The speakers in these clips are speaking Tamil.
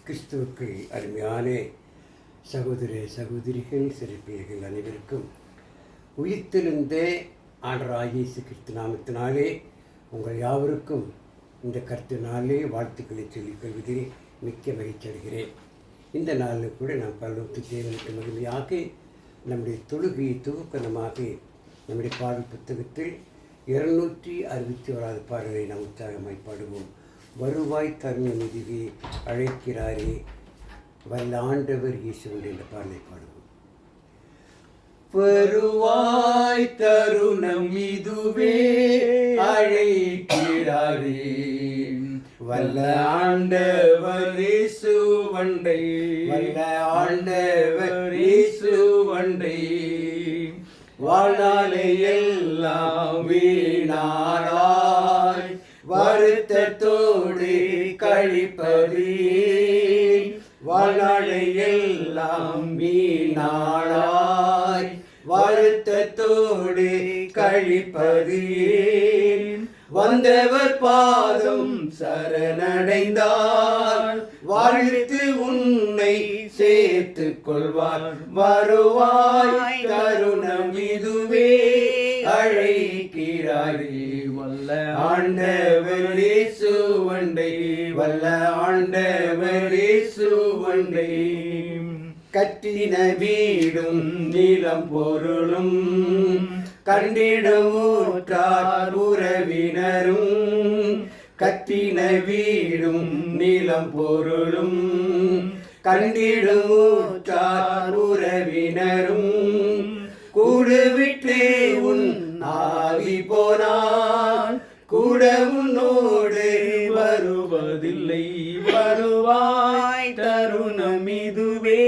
கிறிஸ்துவுக்கு அருமையான சகோதர சகோதரிகள் சிறப்பியர்கள் அனைவருக்கும் உயிர்த்தெழுந்த ஆண்டவராகிய இயேசு கிறிஸ்து நாமத்தினாலே உங்கள் யாவருக்கும் இந்த கருத்தினாலே வாழ்த்துக்களை சொல்லிக் கொள்வதில் மிக்க மகிழ்ச்சி அடைகிறேன். இந்த நாளில் கூட நாம் பரலோக தேவனுக்கு மகிமையாக நம்முடைய தொழுகையை துவக்கணமாக நம்முடைய பாடல் புத்தகத்தில் 261 பாடலை நாம் உற்சாகமாய் பாடுவோம். வருவாய் தருணம் இதுவே அழைக்கிறாரே வல்ல ஆண்டவர் இயேசுவின் என்ற பாடலை பாடுவோம். வருவாய் தருணம் இதுவே அழைக்கிறாரே வல்ல ஆண்டவர் இயேசுவண்டை, வல்ல ஆண்டவர் இயேசுவண்டை. வாழ்நாளை எல்லாம் வீணானாய் வருத்தத்தோடு கழிப்பது, வாழ்நாளை எல்லாம் வீணானாய் வருத்தத்தோடு கழிப்பது. வந்தவர் பாதம் சரணடைந்தார் வாழ்த்து உன்னை சேர்த்து கொள்வார். வருவாய் தருணம் இதுவே அழைக்கிறாரே வல்ல ஆண்டவர் இயேசுவண்டை, வல்ல ஆண்டவர் இயேசுவண்டை. கட்டின வீடும் நிலம் பொருளும் கண்டிடமூற்றார் உறவினரும், கட்டின வீடும் நிலம் பொருளும் கண்டிடமூற்றார் உறவினரும், கூடுவிட்டு உன் ஆவி போனான் கூட உன்னோடு வருவதில்லை. வருவாய் தருணம் இதுவே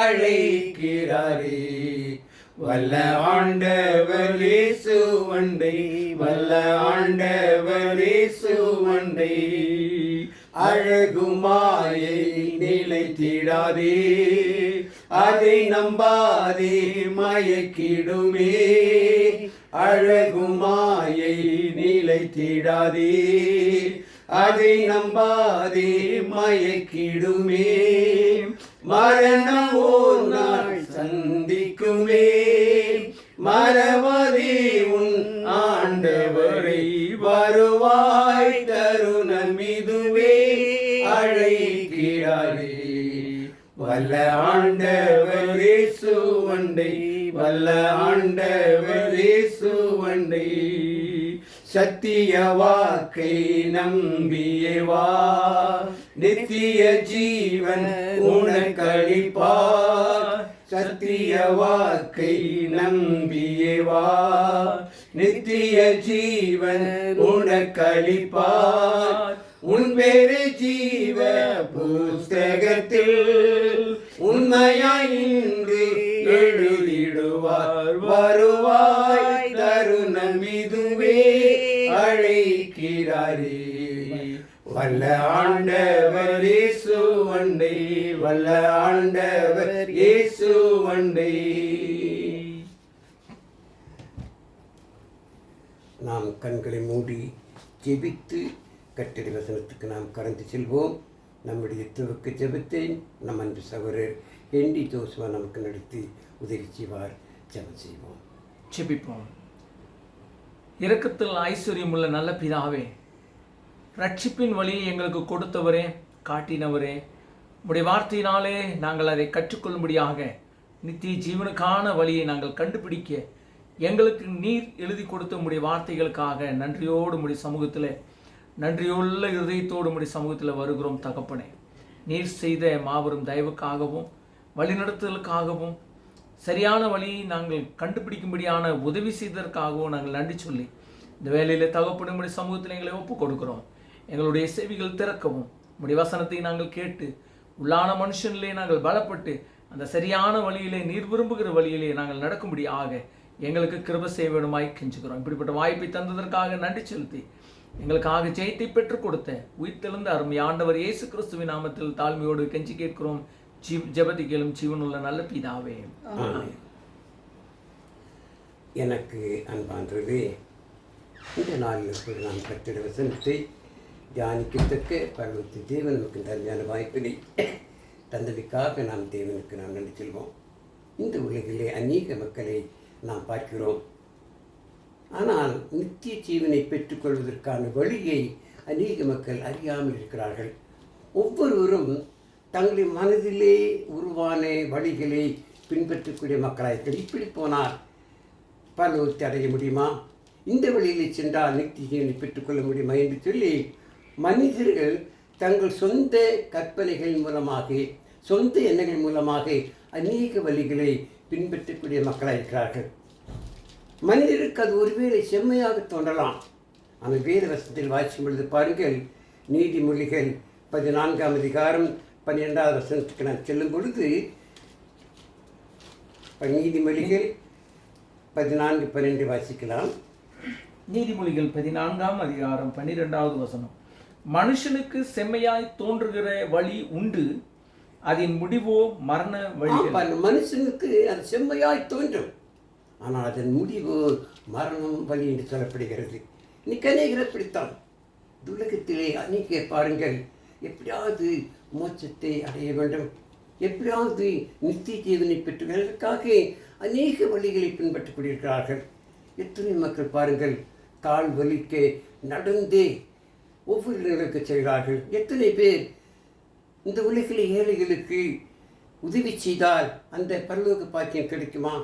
அழைக்கிறாரே வல்ல ஆண்டவர் இயேசுவண்டை, வல்ல ஆண்டவர் இயேசுவண்டை. அழகுமாயை நிலைத்திடாதே அதை நம்பாதே மயக்கிடுமே. அழகுமாயை நிலைத்திடாதே அதை நம்பாதே மயக்கிடுமே. மரணம் ஓர் நாள் சந்திக்குமே, மறவாதே உன் ஆண்டவரை. வருவாய் தருணம் இதுவே அழைக்கிறாரே வல்ல ஆண்டவர் இயேசுவண்டை, வல்ல ஆண்டவர் இயேசுவண்டை. சத்திய வாக்கை நம்பியே வா, நித்திய ஜீவன் உனக்களிப்பார். சத்திய வாக்கை நம்பியே வா, நித்திய ஜீவன் உனக்களிப்பார். உன் பேரு ஜீவ புஸ்தகத்தில் உண்மையாய் இன்று எழுதிடுவார். வருவாய் தருணம் இதுவே அழைக்கிறாரே வல்ல ஆண்டவர் இயேசுவண்டை, வல்ல ஆண்டவர் இயேசுவண்டை. நாம் கண்களை மூடி ஜெபித்து கட்டளை வசனத்துக்கு நாம் கடந்து செல்வோம். நம்முடைய துவக்க ஜெபத்தை நம் அன்பு சகோதரர் ஹென்றி ஜோசுவா நமக்கு நடத்தி உதவி செய்வார். ஜெபம் செய்வோம். ஜெபிப்போம். இரக்கத்தில் ஐஸ்வர்யமுள்ள நல்ல பிதாவே, ரட்சிப்பின் வழியை எங்களுக்கு கொடுத்தவரே, காட்டினவரே, உடைய வார்த்தையினாலே நாங்கள் அதை கற்றுக்கொள்ளும்படியாக நித்திய ஜீவனுக்கான வழியை நாங்கள் கண்டுபிடிக்க எங்களுக்கு நீர் எழுதி கொடுத்த உடைய வார்த்தைகளுக்காக நன்றியோடு உடைய சமூகத்தில், நன்றியுள்ள இருதயத்தோடு உடைய சமூகத்தில் வருகிறோம். தகப்பனே, நீர் செய்த மாபெரும் தயவுக்காகவும் வழிநடத்துதலுக்காகவும் சரியான வழியை நாங்கள் கண்டுபிடிக்கும்படியான உதவி செய்ததற்காகவும் நாங்கள் நன்றி சொல்லி இந்த வேலையில் தகப்பனும் உடைய சமூகத்தில் எங்களை ஒப்புக் கொடுக்கிறோம். எங்களுடைய செவிகள் திறக்கவும் உடைய வசனத்தை நாங்கள் கேட்டு உள்ளான மனுஷனிலே நாங்கள் பலப்பட்டு அந்த சரியான வழியிலே நீர் விரும்புகிற வழியிலே நாங்கள் நடக்கும்படியாக எங்களுக்கு கிருபை செய்ய வேண்டுமாய் கெஞ்சுக்கிறோம். இப்படிப்பட்ட வாய்ப்பை தந்ததற்காக நன்றி செலுத்தி எங்களுக்காக ஜெயத்தை பெற்றுக் கொடுத்த உயிர்த்தெழுந்த அருமை ஆண்டவர் இயேசு கிறிஸ்துவின் நாமத்தில் தாழ்மையோடு கெஞ்சி கேட்கிறோம். ஜெபத்தை கேளும் ஜீவனுள்ள நல்ல பிதாவே. எனக்கு அன்பான்றவே, இந்த நாளில் கூட நாம் கட்டிட வசனத்தை தியானிக்கத்தக்க பரலோகத்தின் தேவன் நமக்கு இந்த அருமையான வாய்ப்பினை தந்தமைக்காக நாம் தேவனுக்கு நாம் நன்றி செல்வோம். இந்த உலகிலே அநேக மக்களை நாம் பார்க்கிறோம். ஆனால் நித்திய ஜீவனை பெற்றுக்கொள்வதற்கான வழியை அநேக மக்கள் அறியாமல் இருக்கிறார்கள். ஒவ்வொருவரும் தங்களின் மனதிலே உருவான வழிகளை பின்பற்றக்கூடிய மக்களாக இப்படி போனால் பரலோகத்தை அடைய முடியுமா, இந்த வழியிலே சென்றால் நித்திய ஜீவனை பெற்றுக்கொள்ள முடியுமா என்று சொல்லி மனிதர்கள் தங்கள் சொந்த கற்பனைகள் மூலமாக, சொந்த எண்ணங்கள் மூலமாக அநேக வழிகளை பின்பற்றக்கூடிய மக்களாக இருக்கிறார்கள். மனிதருக்கு அது ஒருவேளை செம்மையாக தோன்றலாம். ஆனால் வேத வசனத்தில் வாசிக்கும் பொழுது பாருங்கள், நீதிமொழிகள் 14ஆம் அதிகாரம் 12வது வசனத்துக்கு நான் செல்லும் பொழுது, நீதிமொழிகள் 14:12 வாசிக்கலாம். நீதிமொழிகள் 14ஆம் அதிகாரம் 12வது வசனம். மனுஷனுக்கு செம்மையாய் தோன்றுகிற வழி உண்டு, அதன் முடிவோ மரண வழி. மனுஷனுக்கு அது செம்மையாய் தோன்றும், ஆனால் அதன் முடிவு மரணம் வழி என்று சொல்லப்படுகிறது. இன்னைக்கு அநேகரை பிடித்தான் உலகத்திலே அநேக பாருங்கள், எப்படியாவது மோட்சத்தை அடைய வேண்டும், எப்படியாவது நித்திய ஜீவனை பெற்றுவதற்காக அநேக வழிகளை பின்பற்றிக் கொண்டிருக்கிறார்கள். எத்தனை மக்கள் பாருங்கள், கால் வலிக்க நடந்தே ஒவ்வொரு இடங்களுக்கு செல்கிறார்கள். எத்தனை பேர் இந்த உலகில் ஏழைகளுக்கு உதவி செய்தால் அந்த பரலோக பாக்கியம் கிடைக்குமா,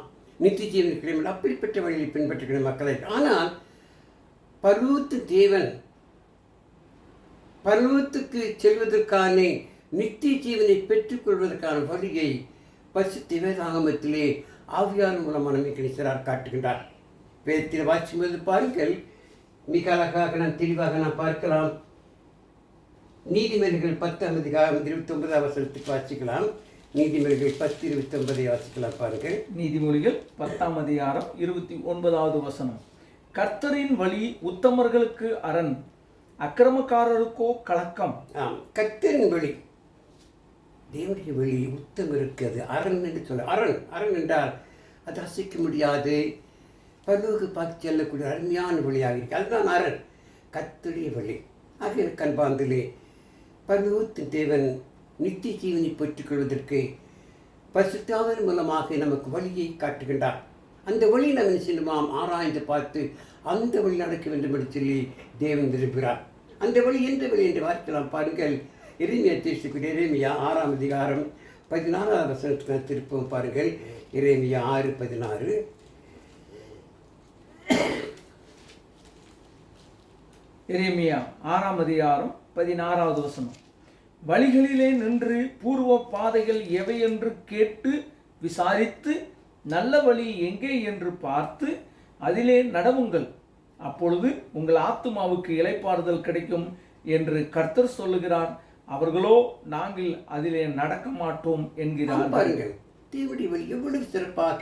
நித்திய ஜீவன் கிடைக்கும், அப்படிப்பட்ட வழியை பின்பற்றுகிற மக்களை. ஆனால் பரலோகத்து தேவன் பரலோகத்துக்கு செல்வதற்கான நித்திய ஜீவனை பெற்றுக்கொள்வதற்கான வழியை பரிசுத்த வேதாகமத்திலே ஆவியார் மூலமாக நமக்கு காட்டுகின்றார். வேதத்தில் வாசிக்கும்போது பாருங்கள், மிக அழகாக நாம் தெளிவாக நாம் பார்க்கலாம். நீதிமொழிகள் 10ஆம் அதிகாரம் 29வது வசனத்துக்கு வாசிக்கலாம். நீதிமொழிகள் 10:29 வாசிக்கலாம் பாருங்கள். நீதிமொழிகள் 10ஆம் அதிகாரம் 29வது வசனம். கர்த்தரின் வழி உத்தமர்களுக்கு அரண், அக்கிரமக்காரருக்கோ கலக்கம். கர்த்தரின் வழி, தேவனுடைய வழி உத்தமருக்கு அது அரண் என்று சொல்ல. அரண் என்றால் அது அசைக்க முடியாது, பரலோக பார்த்து செல்லக்கூடிய அருமையான வழியாக இருக்கு. அதுதான் அரண், கர்த்தருடைய வழி. ஆகிய கண்பாந்திலே பரலோகத்தின் தேவன் நித்திய ஜீவனை பெற்றுக்கொள்வதற்கு பரிசுத்தாவின் மூலமாக நமக்கு வழியை காட்டுகின்றார். அந்த வழி நம்ம செல்லுமாம் ஆராய்ந்து பார்த்து அந்த வழி நடக்க வேண்டும் என்று சொல்லி தேவன் விரும்புகிறார். அந்த வழி எந்த வழி என்று பார்க்கலாம் பாருங்கள். எரேமியா தீர்க்கக்கூடிய எரேமியா 6ஆம் அதிகாரம் 16வது வசனத்துக்கு திருப்பவும் பாருங்கள். எரேமியா 6:16. எரேமியா 6ஆம் அதிகாரம் 16வது வசனம். வழிகளிலே நின்று பூர்வ பாதைகள் எவை என்று கேட்டு விசாரித்து நல்ல வழி எங்கே என்று பார்த்து அதிலே நடவுங்கள், அப்பொழுது உங்கள் ஆத்துமாவுக்கு இளைப்பாறுதல் கிடைக்கும் என்று கர்த்தர் சொல்லுகிறார். அவர்களோ நாங்கள் அதிலே நடக்க மாட்டோம் என்கிறார். பாருங்கள், தேவனுடைய வழி எவ்வளவு சிறப்பாக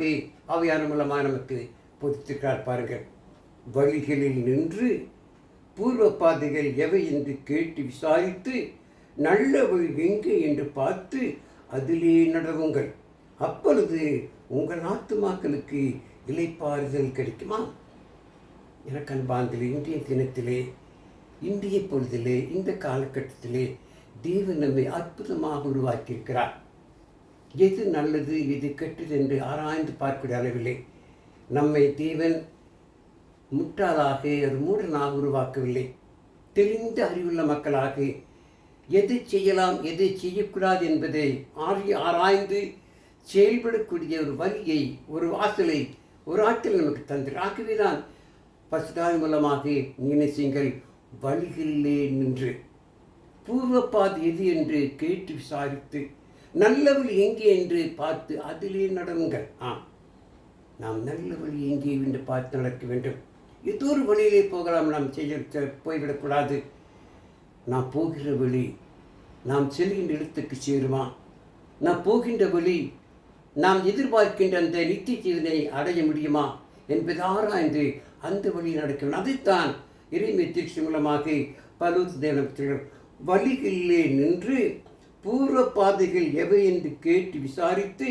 ஆவியான மூலமாக நமக்கு பொறுத்திருக்கிறார் பாருங்கள். வழிகளில் நின்று பூர்வ பாதைகள் எவை என்று கேட்டு விசாரித்து நல்ல வழி எங்கே என்று பார்த்து அதிலே நடவுங்கள், அப்பொழுது உங்கள் ஆத்துமாக்களுக்கு இளைப்பாறுதல் கிடைக்குமா. எனக்கு அன்பாந்திலே இன்றைய தினத்திலே, இன்றைய பொழுதிலே, இந்த காலகட்டத்திலே தேவன் நம்மை அற்புதமாக உருவாக்கியிருக்கிறார். எது நல்லது எது கெட்டது என்று ஆராய்ந்து பார்க்கிற அளவில்லை. நம்மை தேவன் முட்டாளாக ஒரு மூடனாக உருவாக்கவில்லை. தெரிந்த அறிவுள்ள மக்களாக எது செய்யலாம் எதை செய்யக்கூடாது என்பதை ஆராய்ந்து செயல்படக்கூடிய ஒரு வழியை, ஒரு வாசலை, ஒரு ஆற்றல் நமக்கு தந்திரு. ஆகவேதான் பசுதாய் மூலமாக நினைச்சீங்கள், வழிகளிலே நின்று பூர்வ பாதை எது என்று கேட்டு விசாரித்து நல்ல வழி எங்கே என்று பார்த்து அதிலே நடவுங்கள். நாம் நல்ல வழி எங்கே என்று பார்த்து நடக்க வேண்டும். ஏதோ ஒரு வழியிலே போகலாம், நாம் போய்விடக்கூடாது. நாம் போகிற வழி நாம் செல்கின்ற இடத்துக்கு சேருமா, நாம் போகின்ற வழி நாம் எதிர்பார்க்கின்ற அந்த நித்திய ஜீவனை அடைய முடியுமா என்பதை ஆராய்ந்து அந்த வழி நடக்க வேண்டும். அதைத்தான் எரேமியா தீர்க்கதரிசி மூலமாக பரலோக தேவன் வழிகளிலே நின்று பூர்வ பாதைகள் எவை என்று கேட்டு விசாரித்து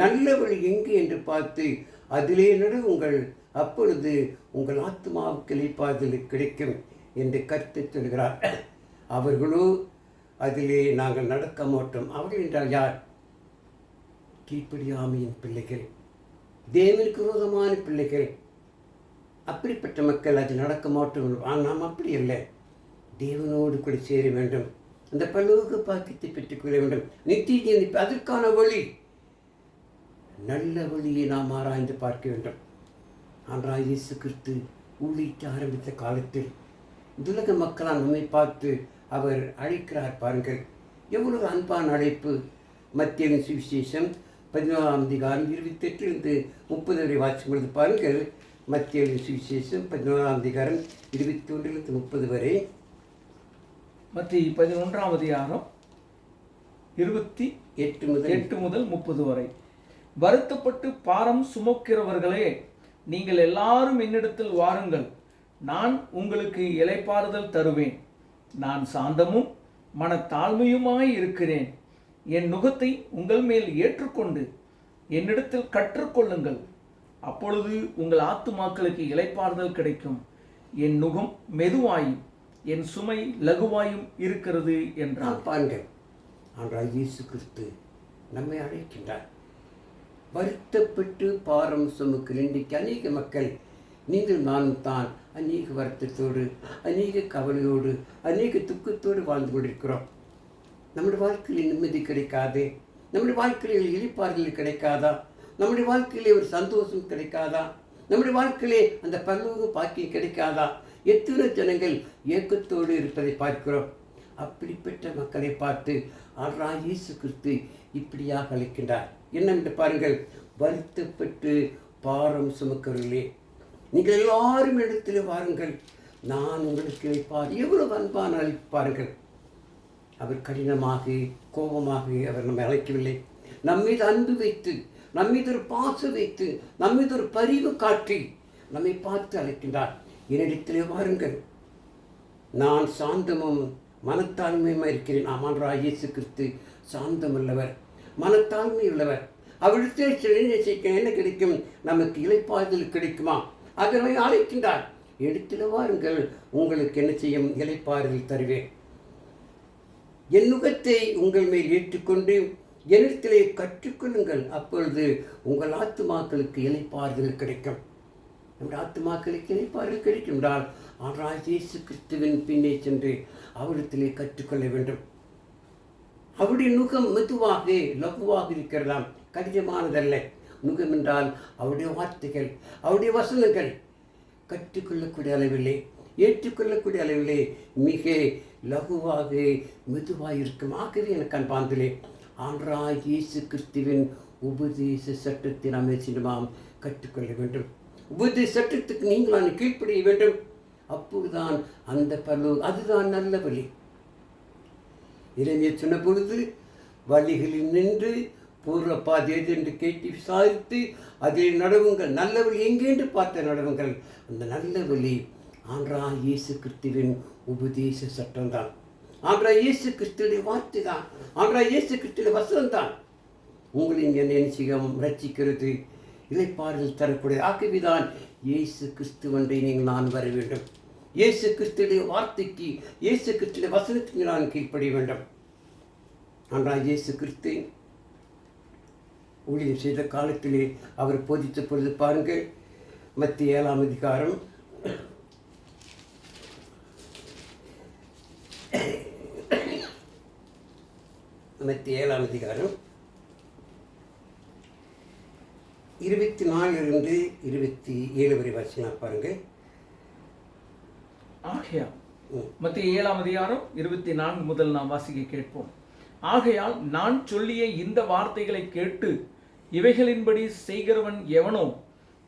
நல்ல வழி எங்கே என்று பார்த்து அதிலே நடவுங்கள், அப்பொழுது உங்கள் ஆத்மாவுக்கு இளைப்பாறுதல் கிடைக்கும் என்று கருத்து சொல்கிறார். அவர்களோ அதிலே நாங்கள் நடக்க மாட்டோம். அவர்கள் என்றால் யார்? கீழ்ப்படியாமையின் பிள்ளைகள், தேவனுக்கு விரோதமான பிள்ளைகள். அப்படிப்பட்ட மக்கள் அது நடக்க மாட்டோம். நாம் அப்படி இல்லை. தேவனோடு கூட சேர வேண்டும், அந்த பரலோக பாக்கியத்தை பெற்றுக்கொள்ள வேண்டும், நித்திய ஜீவனை. அதற்கான வழி, நல்ல வழியை நாம் ஆராய்ந்து பார்க்க வேண்டும். ஆண்டவராகிய இயேசு கிறிஸ்து ஊழியத்தை ஆரம்பித்த காலத்தில் உலக மக்களால் நம்மை பார்த்து அவர் அழைக்கிறார். பாருங்கள், எவ்வளவு அன்பான அழைப்பு. மத்திய சுவிசேஷம் 14ஆம் அதிகாரம் 28 30 வரை வாசிக்கும் பொழுது பாருங்கள். மத்திய சுவிசேஷம் 14ஆம் அதிகாரம் 21 30 வரை. மத்திய 11ஆம் அதிகாரம் 28 முதல் 30 வரை. வருத்தப்பட்டு பாரம் சுமக்கிறவர்களே, நீங்கள் எல்லாரும் என்னிடத்தில் வாருங்கள், நான் உங்களுக்கு இளைப்பாறுதல் தருவேன். நான் சாந்தமும் மனத்தாழ்மையுமாய் இருக்கிறேன். என் நுகத்தை உங்கள் மேல் ஏற்றுக்கொண்டு என்னிடத்தில் கற்றுக்கொள்ளுங்கள், அப்பொழுது உங்கள் ஆத்துமாக்களுக்கு இளைப்பாறுதல் கிடைக்கும். என் நுகம் மெதுவாயும் என் சுமை லகுவாயும் இருக்கிறது என்றார். பாருங்கள், ஆண்டவராகிய இயேசு கிறிஸ்து நம்மை அழைக்கின்றார். வருத்தப்பட்டு பாரம் சுமக்கிற இன்றைக்கு அநேக மக்கள், நீங்கள் நானும் தான் அநேக வருத்தத்தோடு, அநேக கவலையோடு, அநேக துக்கத்தோடு வாழ்ந்து கொண்டிருக்கிறோம். நம்முடைய வாழ்க்கையில் நிம்மதி கிடைக்காது, நம்முடைய வாழ்க்கையில் இளைப்பாறுதல் கிடைக்காதா, நம்முடைய வாழ்க்கையிலே ஒரு சந்தோஷம் கிடைக்காதா, நம்முடைய வாழ்க்கையிலே அந்த பரலோக பாக்கியம் கிடைக்காதா? எத்தனை ஜனங்கள் ஏக்கத்தோடு இருப்பதை பார்க்கிறோம். அப்படிப்பட்ட மக்களை பார்த்து ஆண்டவராகிய இயேசு கிறிஸ்து இப்படியாக அழைக்கின்றார். என்னென்று பாருங்கள், வருத்தப்பட்டு பாரம் சுமக்கிறவர்களே, நீங்கள் எல்லாரும் இடத்துல வாருங்கள், நான் உங்களுக்கு இளைப்பார். எவ்வளவு அன்பான அழைப்பு பாருங்கள். அவர் கடினமாக கோபமாக அவர் நம்மை அழைக்கவில்லை. நம்மீது அன்பு வைத்து, நம்மீது ஒரு பாசம் வைத்து, நம்மீது ஒரு பரிவு காட்டி நம்மை பார்த்து அழைக்கின்றார். என்னிடத்திலே வாருங்கள், நான் சாந்தமும் மனத்தாழ்மையுமா இருக்கிறேன். ஆண்டவராகிய இயேசு கிறிஸ்து சாந்தமுள்ளவர், மனத்தாழ்மை உள்ளவர். அவரிடத்தில் என்ன கிடைக்கும்? நமக்கு இளைப்பாறுதல் கிடைக்குமா? அதனை அழைக்கின்றார். இடத்துல வாருங்கள், உங்களுக்கு என்ன செய்யும்? இளைப்பாறுதல் தருவேன். என் நுகத்தை உங்கள் மேல் ஏற்றுக்கொண்டு என்னிடத்திலே கற்றுக்கொள்ளுங்கள், அப்பொழுது உங்கள் ஆத்துமாக்களுக்கு இளைப்பாறுதல் கிடைக்கும். நம்முடைய ஆத்துமாக்களுக்கு இளைப்பாறுதல் கிடைக்கும் என்றால் ஆண்டவராகிய இயேசு கிறிஸ்துவின் பின்னே சென்று அவரிடத்திலே கற்றுக்கொள்ள வேண்டும். அவருடைய நுகம் மெதுவாக லகுவாக இருக்கிறதாம், கடினமானதல்ல. நுகம் என்றால் அவருடைய வார்த்தைகள், அவருடைய வசனங்கள் கற்றுக்கொள்ளக்கூடிய அளவிலே, ஏற்றுக்கொள்ளக்கூடிய அளவிலே மிக லகுவாக மெதுவாக இருக்கும். ஆகவே எனக்கு அன்பார்ந்தே, ஆண்டவராகிய இயேசு கிறிஸ்துவின் உபதேச சட்டத்தை நாம் சின்னமாம் கற்றுக்கொள்ள வேண்டும். உபதேச சட்டத்துக்கு நீங்கள் கீழ்ப்படிய வேண்டும். அப்போதுதான் அந்த அதுதான் நல்ல வழி. இளைஞர் சொன்ன பொழுது, வழிகளில் நின்று பூர்வ பாதை எது என்று கேட்டு விசாரித்து அதில் நடவுங்கள், நல்ல வழி எங்கேன்று பார்த்த நடவுங்கள். அந்த நல்ல வழி ஆண்டவராகிய இயேசு கிறிஸ்துவின் உபதேச சட்டம் தான், ஆண்டவராகிய இயேசு கிறிஸ்துவின் வார்த்தை தான், ஆண்டவராகிய இயேசு கிறிஸ்துவின் வசனம் தான் உங்களின் என்னை ரட்சிக்கிறது, இளைப்பாறுதல் தரக்கூடிய. ஆகவேதான் இயேசு கிறிஸ்துவண்டை நீங்கள் நான் வர வேண்டும். இயேசு கிறிஸ்துடைய வார்த்தைக்கு, இயேசு கிறிஸ்துடைய வசனத்துக்கு நான் கீழ்ப்படிய வேண்டும். ஆண்டவராகிய இயேசு கிறிஸ்து ஊழியம் செய்த காலத்திலே அவர் போதித்த பொழுது பாருங்கள், மத்திய 7ஆம் அதிகாரம் 24 27 வரை வாசிக்கலாம் பாருங்கள். ஆகையால் மத்திய 7ஆம் அதிகாரம் 24 முதல் நாம் வாசிக்க கேட்போம். ஆகையால் நான் சொல்லிய இந்த வார்த்தைகளை கேட்டு இவைகளின்படி செய்கிறவன் எவனோ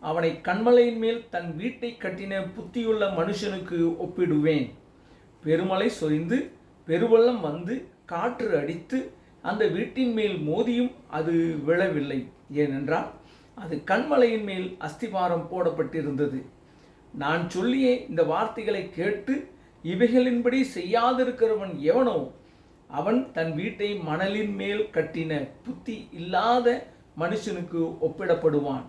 அவனை கன்மலையின் மேல் தன் வீட்டை கட்டின புத்தியுள்ள மனுஷனுக்கு ஒப்பிடுவேன். பெருமழை சொரிந்து பெருவெள்ளம் வந்து காற்று அடித்து அந்த வீட்டின் மேல் மோதியும் அது விழவில்லை. ஏனென்றால் அது கன்மலையின் மேல் அஸ்திபாரம் போடப்பட்டிருந்தது. நான் சொல்லிய இந்த வார்த்தைகளை கேட்டு இவைகளின்படி செய்யாதிருக்கிறவன் எவனோ அவன் தன் வீட்டை மணலின் மேல் கட்டின புத்தி இல்லாத மனுஷனுக்கு ஒப்பிடப்படுவான்.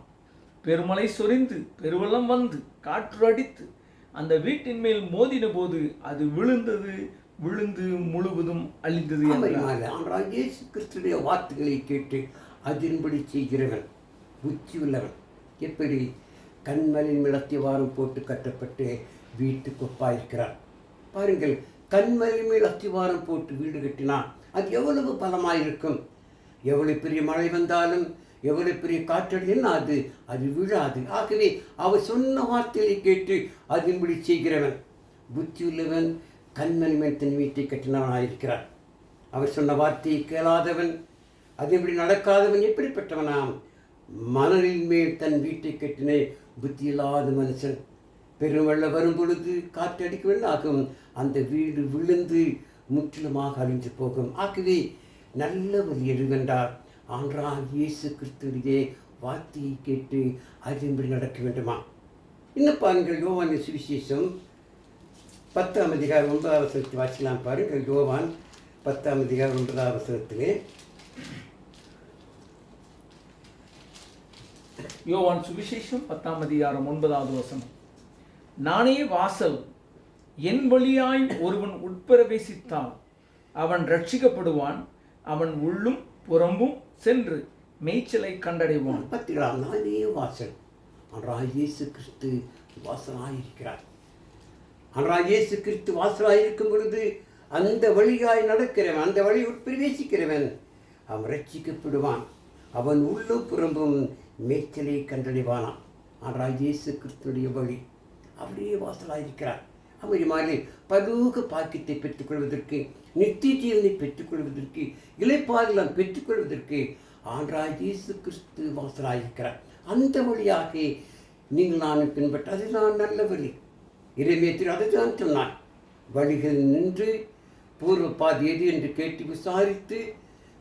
பெருமழை சொரிந்து பெருவெள்ளம் வந்து காற்று அடித்து அந்த வீட்டின் மேல் மோதின போது அது விழுந்தது, விழுந்து முழுவதும் அழிந்தது என்றார். ஆனால் இயேசு கிறிஸ்துடைய வார்த்தைகளை கேட்டு அதன்படி செய்கிறவன் புத்தி உள்ளவன். எப்படி கண்மலின் அஸ்திவாரம் போட்டு கட்டப்பட்டு வீட்டுக்கு ஒப்பாயிருக்கிறார். பாருங்கள், கண்மலின் மேல் அஸ்திவாரம் போட்டு வீடு கட்டினான், அது எவ்வளவு பலமாயிருக்கும். எவ்வளவு பெரிய மழை வந்தாலும், எவ்வளவு பெரிய காற்றடி என்ன அது விழாது. ஆகவே அவர் சொன்ன வார்த்தையை கேட்டு அதன்படி செய்கிறவன் புத்தி உள்ளவன். கண்மணி மேல் தன் வீட்டை கட்டினவனாயிருக்கிறார். அவர் சொன்ன வார்த்தையை கேளாதவன், அதன்படி நடக்காதவன் எப்படிப்பட்டவனாம்? மணலின் மேல் தன் வீட்டை கட்டின புத்தி இல்லாத மனுஷன். பெருவெள்ளம் வரும் பொழுது காற்றடிக்க ஆகும், அந்த வீடு விழுந்து முற்றிலுமாக அழிந்து போகும். ஆகவே நல்லவர் எழுகின்றார். ஆன்றால் இயேசு கிறிஸ்துவிலே வார்த்தையை கேட்டு அதன்படி நடக்க வேண்டுமா? இன்னும் பாருங்கள், யோவான் சுவிசேஷம் 10ஆம் அதிகாரம் 9ஆம் வசனத்தை வாசிக்கலாம். பாருங்கள், யோவான் 10ஆம் அதிகாரம் 9ஆம் வசனத்திலே, யோவான் சுவிசேஷம் 10ஆம் அதிகாரம் 9வது வசனம். நானே வாசல், என் வழியாய் ஒருவன் உட்பிரவேசித்தால் அவன் ரட்சிக்கப்படுவான், அவன் உள்ளும் புறம்பும் சென்று மேய்ச்சலை கண்டடைவான். பத்திலாம், நானே வாசல். ஆனால் இயேசு கிறிஸ்து வாசலாயிருக்கிறார். ஆனால் இயேசு கிறிஸ்து வாசலாயிருக்கும் பொழுது அந்த வழியாய் நடக்கிறவன், அந்த வழி உட்பிரவேசிக்கிறவன் அவன் ரட்சிக்கப்படுவான், அவன் உள்ளும் புறம்பும் மேய்ச்சலை கண்டடைவானான். ஆனால் இயேசு கிறிஸ்துடைய வழி அப்படியே வாசலாயிருக்கிறார். அப்படி மாதிரி பலூக பாக்கியத்தை பெற்றுக்கொள்வதற்கு, நித்திய ஜீவனை பெற்றுக்கொள்வதற்கு, இளைப்பாறுதலாம் பெற்றுக்கொள்வதற்கு ஆண்டவராய் இயேசு கிறிஸ்து வாசலாயிருக்கிறார். அந்த வழியாக நீங்கள் நான் பின்பற்ற, அதுதான் நல்ல வழி. இறைமையத்தில் அதுதான் சொன்னான். வழிகள் நின்று பூர்வ பாதி எது என்று கேட்டு விசாரித்து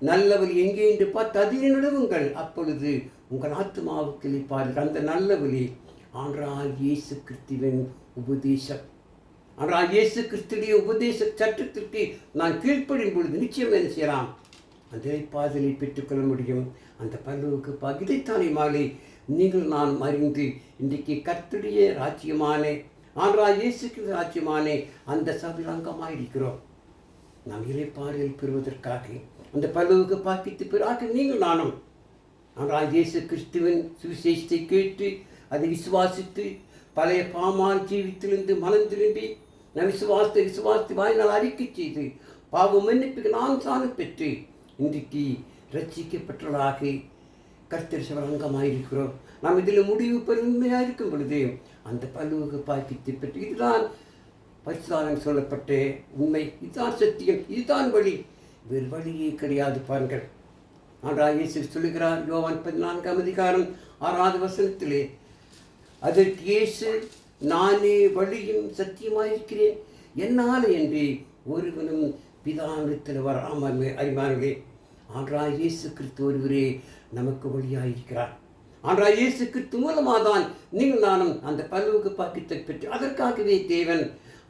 நல்ல வழி எங்கே என்று பார்த்து அதிலே நடவுங்கள், அப்பொழுது உங்கள் ஆத்மாவுக்கு இளைப்பாறுதல். அந்த நல்ல வழி ஆண்டவராய் இயேசு கிறிஸ்துவின் உபதேசம். ஆனால் இயேசு கிறிஸ்துடைய உபதேச சட்டத்திற்கு நான் கீழ்ப்படும் பொழுது நிச்சயம் என்ன செய்யலாம்? அந்த இளைப்பாறுதலை பெற்றுக்கொள்ள முடியும். அந்த பரலோக பாக்கியம். இதைத்தானே மாலை நீங்கள் நான் அறிந்து இன்றைக்கு கர்த்தருடைய ராஜ்யமான ஆண்டவராய் இயேசு கிறிஸ்து ராஜ்யமான அந்த சபையில் அங்கமாயிருக்கிறோம். நாம் இளைப்பாறுதல் பெறுவதற்காக, அந்த பரலோக பாக்கியத்தை பெறாக நீங்கள் நானும் ஆண்டவராய் இயேசு கிறிஸ்துவின் சுவிசேஷத்தை கேட்டு அதை விசுவாசித்து பழைய பாமான் ஜீவித்திலிருந்து மனம் திரும்பி நான் விசுவாசத்தை வாயினால் அறிக்கை செய்து பாவம் மன்னிப்புக்கு நாம் சாணம் பெற்று இன்றைக்கு ரட்சிக்கப்பட்டவர்களாக கர்த்தர் சபையில் அங்கமாயிருக்கிறோம். நாம் இதில் முடிவு பெருமையாக இருக்கும் பொழுது அந்த பரலோக பாக்கியத்தை பெற்று, இதுதான் பரிசுத்தவான்கள் சொல்லப்பட்ட உண்மை, இதுதான் சத்தியம், இதுதான் வழி, வேறு வழியே கிடையாது. பாருங்கள், ஆண்டவராய் இயேசு சொல்லுகிறார், யோவான் 14ஆம் அதிகாரம் 6வது வசனத்திலே, அதற்கு இயேசு, நானே வழியும் சத்தியமாயிருக்கிறேன், என்னால் என்று ஒருவனும் பிதாவிடத்தில் வராமல். அறிமானே, ஆண்டவராய் இயேசு கிறிஸ்து ஒருவரே நமக்கு வழியாயிருக்கிறார். ஆண்டவராய் இயேசு கிறிஸ்து மூலமாக தான் நீங்கள் நானும் அந்த பரலோக பாக்கியத்தை பெற்று, அதற்காகவே தேவன்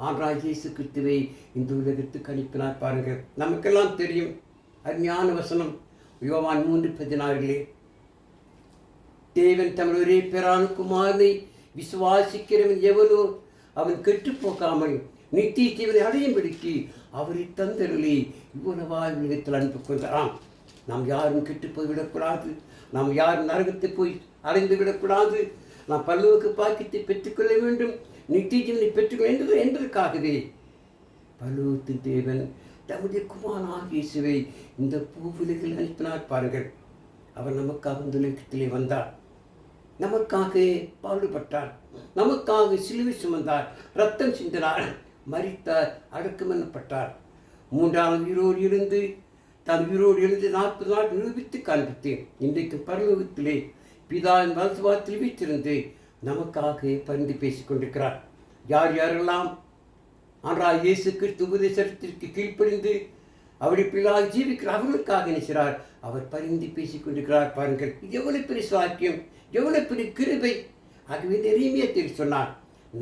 ஆண்டவராய் இயேசு கிறிஸ்துவை இந்த உலகத்துக்கு அனுப்பினார். பாருங்கள், நமக்கெல்லாம் தெரியும் அருமையான வசனம் யோவான் 3:16, தேவன் தமது ஒரே பேரான குமாரனை விசுவாசிக்கிறவன் எவனோ அவன் கெட்டுப்போக்காமல் நித்திய ஜீவனை அடையும்படிக்கு அவரை தந்தருளி இவ்வளவாய் உலகத்தில் அனுப்பி கொண்டாராம். நாம் யாரும் கெட்டு போய்விடக்கூடாது, நாம் யாரும் நரகத்தை போய் அடைந்து விடக்கூடாது, நாம் பரலோக பாக்கியத்தை பெற்றுக்கொள்ள வேண்டும், நித்திய ஜீவனை பெற்றுக்கொள்ள என்பதற்காகவே பரலோகத்தின் தேவன் தம்முடைய குமாரனாகிய இயேசுவை இந்த பூவுலகில் அனுப்பினார். பாருங்கள், அவர் நமக்காக இந்த உலகத்திலே வந்தார், நமக்காக பாடுபட்டார், நமக்காக சிலுவை சுமந்தார், ரத்தம் சிந்தினார், மரித்தார், அடக்கம் பண்ணப்பட்டார், 3ஆம் உயிரோடு இருந்து தான் உயிரோடு இருந்து 40 நாள் நிரூபித்து காண்பித்தேன். இன்றைக்கு பரலோகத்திலே பிதாவின் வலதுபாகத்தில் வைத்திருந்து நமக்காக பரிந்து பேசிக் கொண்டிருக்கிறார். யார் யாரெல்லாம் ஆண்டவராய் இயேசு கிறிஸ்து உபதேசத்திற்கு கீழ்ப்படிந்து அவருடைய பிள்ளையாக ஜீவிக்கிறார், அவர்களுக்காக நினைக்கிறார், அவர் பரிந்து பேசிக் கொண்டிருக்கிறார். பாருங்கள், இது எவ்வளவு பெரிய சாக்கியம், எவ்வளவு பெரிய கிருபை. ஆகவே எரேமியாவில் சொன்னார்,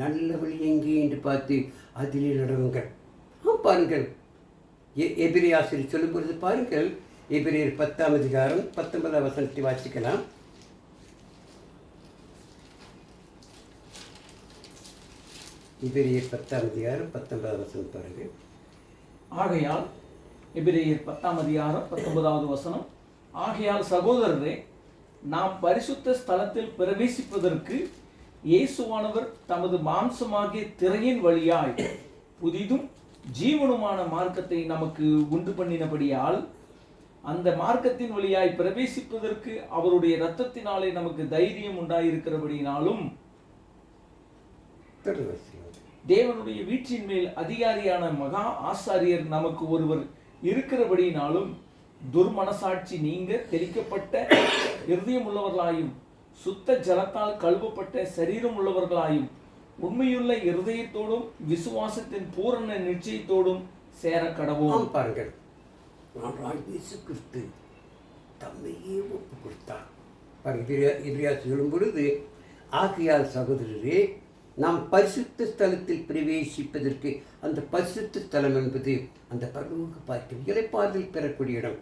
நல்ல வழி எங்கே என்று பார்த்து அதிலே நடவுங்கள். பாருங்கள், எபிரேயர் ஆசிரியர் சொல்லும் பொழுது பாருங்கள், எபிரேயர் 10ஆம் அதிகாரம் 19ஆம் வசனத்தை வாசிக்கலாம். எபிரேயர் 10ஆம் அதிகாரம் 19ஆம் வசனம் பாருங்கள். ஆகையால் எபிரேயர் 10:19 ஆகையால் சகோதரரே, நாம் பரிசுத்த ஸ்தலத்தில் பிரவேசிப்பதற்கு இயேசுவானவர் தமது மாம்சமாகிய திரையின் வழியாய் புதிதும் ஜீவனுமான மார்க்கத்தை நமக்கு உண்டு பண்ணினபடியால், அந்த மார்க்கத்தின் வழியாய் பிரவேசிப்பதற்கு அவருடைய இரத்தத்தினாலே நமக்கு தைரியம் உண்டாயிருக்கிறபடினாலும், தேவனுடைய வீட்டின் மேல் அதிகாரியான மகா ஆசாரியர் நமக்கு ஒருவர் இருக்கிறபடினாலும், துர்மனசாட்சி நீங்க தெளிக்கப்பட்ட இருதயம் உள்ளவர்களாயும் சுத்த ஜலத்தால் கழுவப்பட்ட சரீரம் உள்ளவர்களாயும் உண்மையுள்ள இருதயத்தோடும் விசுவாசத்தின் பூரண நிச்சயத்தோடும் சேர கடவோம். பாருங்கள், இயேசு கிறிஸ்து தம்மையே ஒப்பு கொடுத்தார். பாருங்கள், சொல்லும் பொழுது, ஆகையால் சகோதரரே, நாம் பரிசுத்த ஸ்தலத்தில் பிரவேசிப்பதற்கு, அந்த பரிசுத்த ஸ்தலம் என்பது அந்த பரலோக பாக்கியம் இளைப்பாறுதல் பெறக்கூடிய இடம்.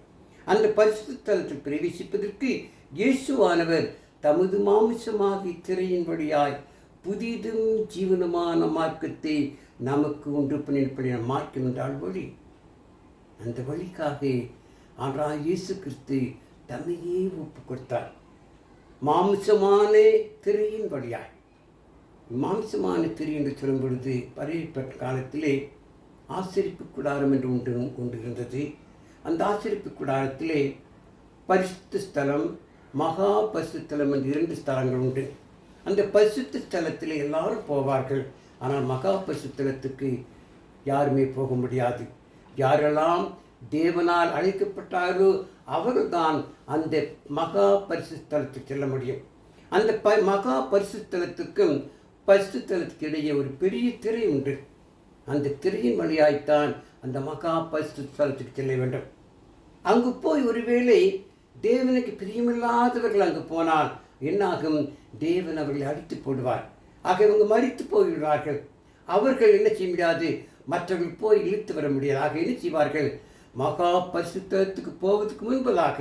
அந்த பரிசுத்த ஸ்தலத்தில் பிரவேசிப்பதற்கு இயேசுவானவர் தமது மாமிசமாகி திரையின் வழியாய் புதிதும் ஜீவனமான மார்க்கத்தை நமக்கு ஒன்று பண்ணின மார்க்கம் என்றால் வழி. அந்த வழிக்காக ஆண்டவராகிய இயேசு கிறிஸ்து தம்மையே ஒப்பு கொடுத்தார். மாம்சமான திரையின் வழியாய், மாம்சமான திரை என்று சொல்லும் பொழுது, பழைய காலத்திலே ஆசரிப்பு கூடாரம் என்று ஒன்று இருந்தது. அந்த ஆசரிப்பு கூடாரத்திலே பரிசுத்த ஸ்தலம், மகா பரிசுத்தலம் என்று 2 ஸ்தலங்கள் உண்டு. அந்த பரிசுத்த ஸ்தலத்தில் எல்லாரும் போவார்கள். ஆனால் மகா பரிசுத்தலத்துக்கு யாருமே போக முடியாது. யாரெல்லாம் தேவனால் அழைக்கப்பட்டாரோ அவர்தான் அந்த மகா பரிசுத்தலத்துக்கு செல்ல முடியும். அந்த மகா பரிசுத்தலத்துக்கும் பரிசுத்தலத்துக்கு இடையே ஒரு பெரிய திரை உண்டு. அந்த திரையின் வழியாய்த்தான் அந்த மகா பரிசுத்தலத்துக்கு செல்ல வேண்டும். அங்கு போய் ஒருவேளை தேவனுக்கு பிரியமில்லாதவர்கள் அங்கு போனால் என்னாகும்? தேவன் அவர்களை அடித்து போடுவார். ஆக இவங்க மரித்து போய்விடுவார்கள். அவர்கள் என்ன செய்ய முடியாது, மற்றவர்கள் போய் இழுத்து வர முடியாது. ஆக என்ன செய்வார்கள்? மகா பரிசுத்தலத்துக்கு போவதற்கு முன்பதாக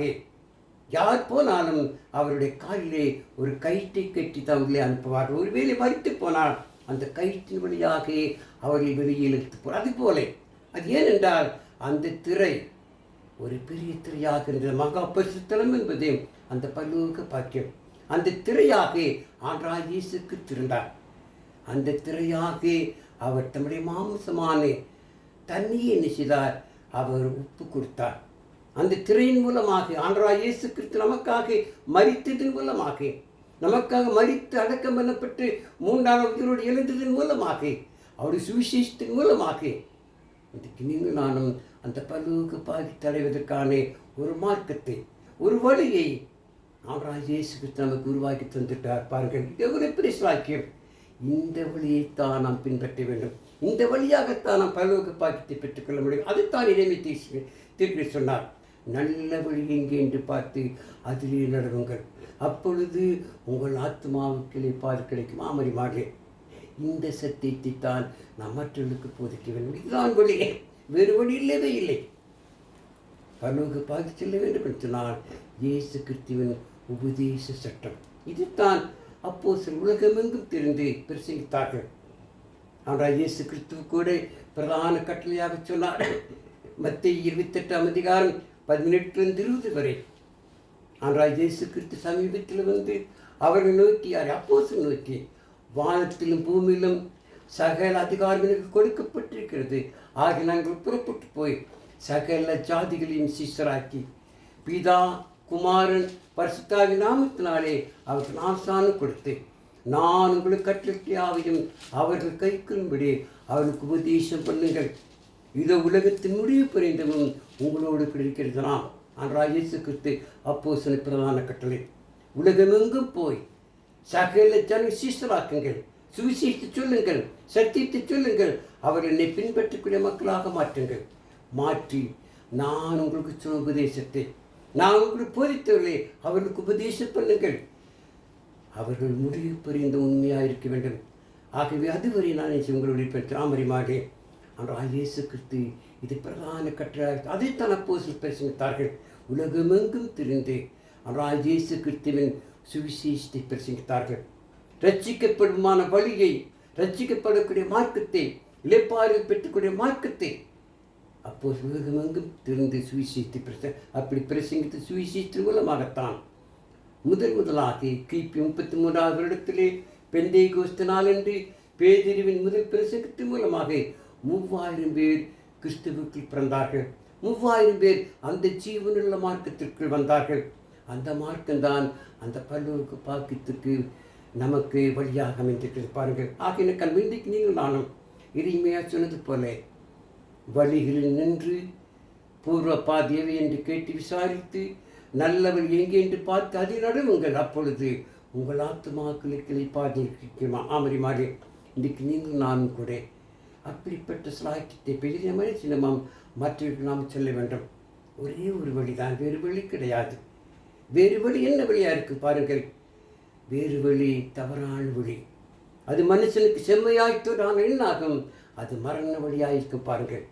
யார் போனாலும் அவருடைய காலிலே ஒரு கயிற்றை கட்டி தவங்களை அனுப்புவார்கள். ஒருவேளை மரித்து போனால் அந்த கயிற்றின் வழியாக அவர்களை வெளியே இழுத்து போவார். அதுபோல அது ஏனென்றால் அந்த திரை ஒரு பெரிய திரையாக இருந்தது. மகா பரிசுத்தலம் என்பது அந்த பரலோக பாக்கியம். அந்த திரையாக ஆண்டவராகிய இயேசு கிறிஸ்து இருந்தார். அந்த திரையாக அவர் தம்முடைய மாம்சமான தன்னையே என்ன செய்தார்? அவர் ஒப்பு கொடுத்தார். அந்த திரையின் மூலமாக ஆண்டவராகிய இயேசு கிறிஸ்து நமக்காக மரித்ததன் மூலமாக, நமக்காக மரித்து அடக்கம் பண்ணப்பட்டு 3ஆம் நாள் உயிரோடு எழுந்ததன் மூலமாக, அவருடைய சுவிசேஷத்தின் மூலமாக இன்றைக்கு நீங்கள் நானும் அந்த பரலோக பாக்கியத்தை அடைவதற்கான ஒரு மார்க்கத்தை, ஒரு வழியை ஆண்டவராகிய இயேசு கிறிஸ்து நமக்கு உருவாக்கி தந்துட்டார். பாருங்கள், எவ்வளவு பெரிய சாக்கியம்! இந்த வழியைத்தான் நாம் பின்பற்ற வேண்டும். இந்த வழியாகத்தான் நாம் பரலோக பாக்கியத்தை பெற்றுக்கொள்ள முடியும். அதுதான் இறைமை தீர்க்க சொன்னார். நல்ல வழி எங்கே என்று பார்த்து அதிலே நடவுங்கள், அப்பொழுது உங்கள் ஆத்மாவுக்களே பால் கிடைக்கும். ஆமரிமாகே, இந்த சத்தியத்தை தான் நாம் மற்றவர்களுக்கு போதிக்க வேண்டும். இதுதான் வழி, வேறு வழி இல்லவே இல்லை. பரலோக பாக்கி செல்ல வேண்டும் என்று சொன்னால் இயேசு கிறிஸ்துவின் உபதேச சட்டம் இதுதான் அப்போஸ்தலர் உலகமெங்கும் திரிந்து பிரசங்கித்தார்கள். ஆனால் இயேசு கிறிஸ்துவ கூட பிரதான கட்டளையாக சொன்னார். மத்தேயு 28ஆம் அதிகாரம் 18-20 வரை. ஆனால் இயேசு கிறிஸ்து சமீபத்தில் வந்து அவர்கள் நோக்கி, யார்? அப்போஸ்தலர் நோக்கி, வானத்திலும் பூமியிலும் சகல அதிகாரம் எனக்கு கொடுக்கப்பட்டிருக்கிறது. ஆக நாங்கள் புறப்பட்டு போய் சகல ஜாதிகளையும் சீஷராக்கி பிதா, குமாரன், பரிசுத்தாவின் நாமத்தினாலே அவருக்கு ஞானஸ்நானம் கொடுத்து, நான் உங்களுக்கு கட்டளையாவையும் அவர்கள் கைக்கொள்ளும்படி அவர்களுக்கு உபதேசம் பண்ணுங்கள். இதோ உலகத்தின் முடிவு புரிந்தவும் உங்களோடு கிடைக்கிறதுனாம். ஆண்டவராகிய இயேசு கிறிஸ்து அப்போஸ்தலர் பிரதான கட்டளை. உலகமெங்கும் போய் சகல ஜன சீஷராக்குங்கள், சுவிசேஷத்தை சொல்லுங்கள், சத்தியத்தை சொல்லுங்கள், அவர்கள் என்னை பின்பற்றக்கூடிய மக்களாக மாற்றுங்கள். மாற்றி நான் உங்களுக்கு சொன்ன உபதேசத்தை, நான் உங்களுக்கு போதித்தவர்களே அவர்களுக்கு உபதேசம் பண்ணுங்கள். அவர்கள் முடிவு புரிந்த உண்மையாக இருக்க வேண்டும். ஆகவே அதுவரை நான் உங்களுடைய பெற்றாமரிமாக ஆனால் இயேசு கிறிஸ்து இது பிரதான கட்டளையாக அதைத்தான் அப்போஸ்தலர் பிரசங்கித்தார்கள். உலகமெங்கும் திரிந்து ஆனால் இயேசு கிறிஸ்துவின் சுவிசேஷத்தை பிரசங்கித்தார்கள். ரட்சிக்கப்படுமான வழியை, ரட்சிக்கப்படக்கூடிய மார்க்கத்தை, இளைப்பாறுதல் பெற்றுக்கூடிய மார்க்கத்தை அப்போ உலகமெங்கும் திறந்து சுவிசேஷத்தை அப்படி பிரசங்கித்த சுவிசேஷத்தின் மூலமாகத்தான் முதலாக கிபி 33ஆவது வருடத்திலே பெந்தேகோஸ்து நாளன்று பேதுருவின் முதல் பிரசங்கத்தின் மூலமாக 3000 பேர் கிறிஸ்துவுக்குள் பிறந்தார்கள். 3000 பேர் அந்த ஜீவனுள்ள மார்க்கத்திற்குள் வந்தார்கள். அந்த மார்க்கம்தான் அந்த பல்லோருக்கு பாக்கியத்துக்கு நமக்கு வழியாக அமைந்திருக்கிறது பாருங்கள். ஆகிய கல்விக்கு நீங்கள் நானும் இறைமையா சொன்னது போல வழிகளில் நின்று பூர்வ பாதியவை என்று கேட்டு விசாரித்து நல்லவள் எங்கே என்று பார்த்து அதை நடுவுங்கள். அப்பொழுது உங்கள் ஆத்துமாக்களுக்கு பாதிக்குமா ஆமரி மாறி இன்றைக்கு நீங்கள் நானும் கூட அப்படிப்பட்ட சாக்கியத்தை பெரிய மனுஷனமாம் மற்றவர்கள் நாம் சொல்ல வேண்டும். ஒரே ஒரு வழிதான், வேறு வழி கிடையாது. வேறு வழி என்ன வழியாக இருக்குது பாருங்கள். வேறு வழி தவறான வழி. அது மனுஷனுக்கு செம்மையாய்த்தோடான என்னாகும், அது மரண வழியாயிருக்கும் பாருங்கள்.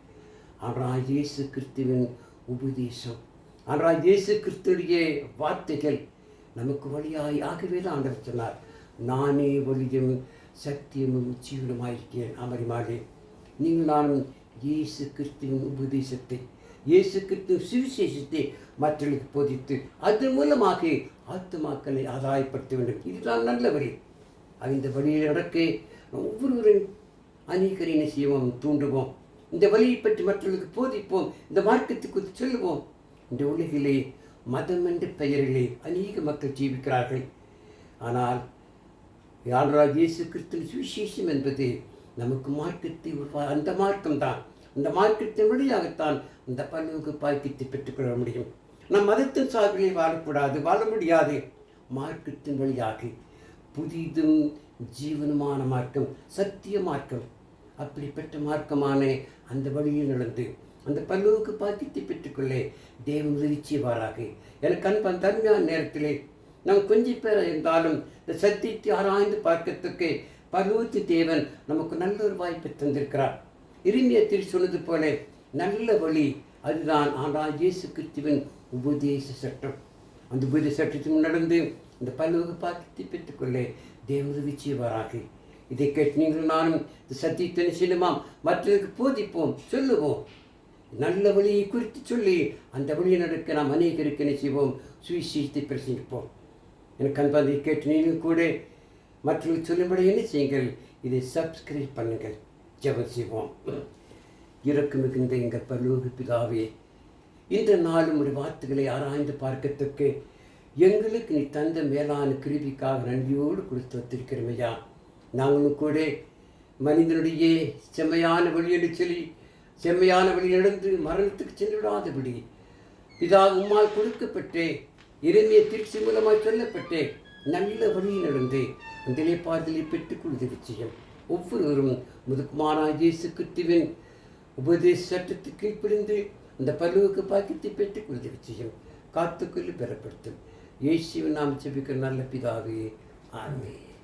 ஆனால் இயேசு கிறிஸ்துவின் உபதேசம், ஆனால் இயேசு கிறிஸ்துடைய வார்த்தைகள் நமக்கு வழியாய் ஆகவே தான் ஆண்டவர் சொன்னார், நானே வழியும் சத்தியமும் ஜீவனுமாயிருக்கிறேன். அமரிமாளே நீங்கள் நானும் இயேசு கிறிஸ்துவின் உபதேசத்தை, இயேசு கிறிஸ்துவ சுவிசேஷத்தை மற்றவர்களுக்கு போதித்து அதன் மூலமாக ஆத்துமாக்களை ஆதாயப்படுத்த வேண்டும். இதுதான் நல்ல வழி. இந்த வழியில் நடக்க ஒவ்வொருவரும் அநேகரின் செய்வோம், தூண்டுவோம். இந்த வழியை பற்றி மற்றவர்களுக்கு போதிப்போம். இந்த மார்க்கத்துக்கு சொல்லுவோம். இந்த உலகிலே மதம் என்ற பெயரிலே அநேக மக்கள் ஜீவிக்கிறார்கள். ஆனால் யாரால் இயேசு கிறிஸ்துவின் சுவிசேஷம் என்பது நமக்கு மார்க்கத்தை அந்த மார்க்கம்தான். அந்த மார்க்கத்தின் வழியாகத்தான் அந்த பல்லோக பாக்கியத்தை பெற்றுக்கொள்ள முடியும். நம் மதத்தின் சார்பிலே வாழக்கூடாது, வாழ முடியாது. மார்க்கத்தின் வழியாக புதிதும் ஜீவனுமான மார்க்கம், சத்திய மார்க்கம், அப்படிப்பட்ட மார்க்கமான அந்த வழியில் நடந்து அந்த பல்லோக பாக்கியத்தை பெற்றுக்கொள்ள தேவன் உதவி செய்வாராக. எனக்கு அன்பன் தன்மையான நேரத்திலே நாம் கொஞ்சம் பேர் இருந்தாலும் இந்த சத்தியத்தை ஆராய்ந்து பார்க்கறதுக்கு பரலோகத்து தேவன் நமக்கு நல்ல ஒரு வாய்ப்பை தந்திருக்கிறார். இறைமையத்தில் சொன்னது போல நல்ல வழி அதுதான். ஆனால் இயேசு கிறிஸ்துவின் உபதேச சட்டம், அந்த உபதேச சட்டத்தின் நடந்து இந்த பல்லோக பாக்கியத்தை பெற்றுக்கொள்ள தேவன் உதவி செய்வாராக. இதை கேட்டு நீங்கள் நானும் இந்த சத்தியத்தின் சினிமாம் மற்றவர்களுக்கு போதிப்போம், சொல்லுவோம். நல்ல வழியை குறித்து சொல்லி அந்த வழியை நடக்க நாம் அநேகருக்கு என்ன செய்வோம், சுவிசேஷத்தை பிரசங்கிப்போம். எனக்கு அன்பதை கேட்டு நீங்கள் கூட மற்றவர்கள் சொல்லும்படி என்ன செய்யுங்கள், இதை சப்ஸ்கிரைப் பண்ணுங்கள். ஜெபம் செய்வோம். இறக்கு மிகுந்த எங்கள் பரலோக பிதாவே, இந்த நாளும் ஒரு வார்த்தைகளை ஆராய்ந்து பார்க்கத்தக்க எங்களுக்கு நீ தந்த மேலான கிருபிக்காக நன்றியோடு கொடுத்து வந்திருக்கிறமையா. நாங்களும் கூட மனிதனுடைய செம்மையான வழியெடு சொல்லி செம்மையான வழி நடந்து மரணத்துக்கு சென்று விடாதபடி பிதா உம்மால் கொடுக்கப்பட்டு இறைமைய திருச்சி மூலமாய் சொல்லப்பட்டு நல்ல வழியில் நடந்து அந்த இலைப்பாறுதலை பெற்றுக் கொள்வது நிச்சயம். ஒவ்வொருவரும் முதுக்குமாரா இயேசு கிறிஸ்துவின் உபதேச சட்டத்துக்கு கீழ்ப்படிந்து அந்த பரலோக பாக்கியத்தை பெற்றுக் கொள்வது நிச்சயம். காத்துக்கொள்ளி பெறப்படுத்தும். இயேசுவின் நாம் ஜெபிக்கிற நல்ல பிதாவே, ஆமென்.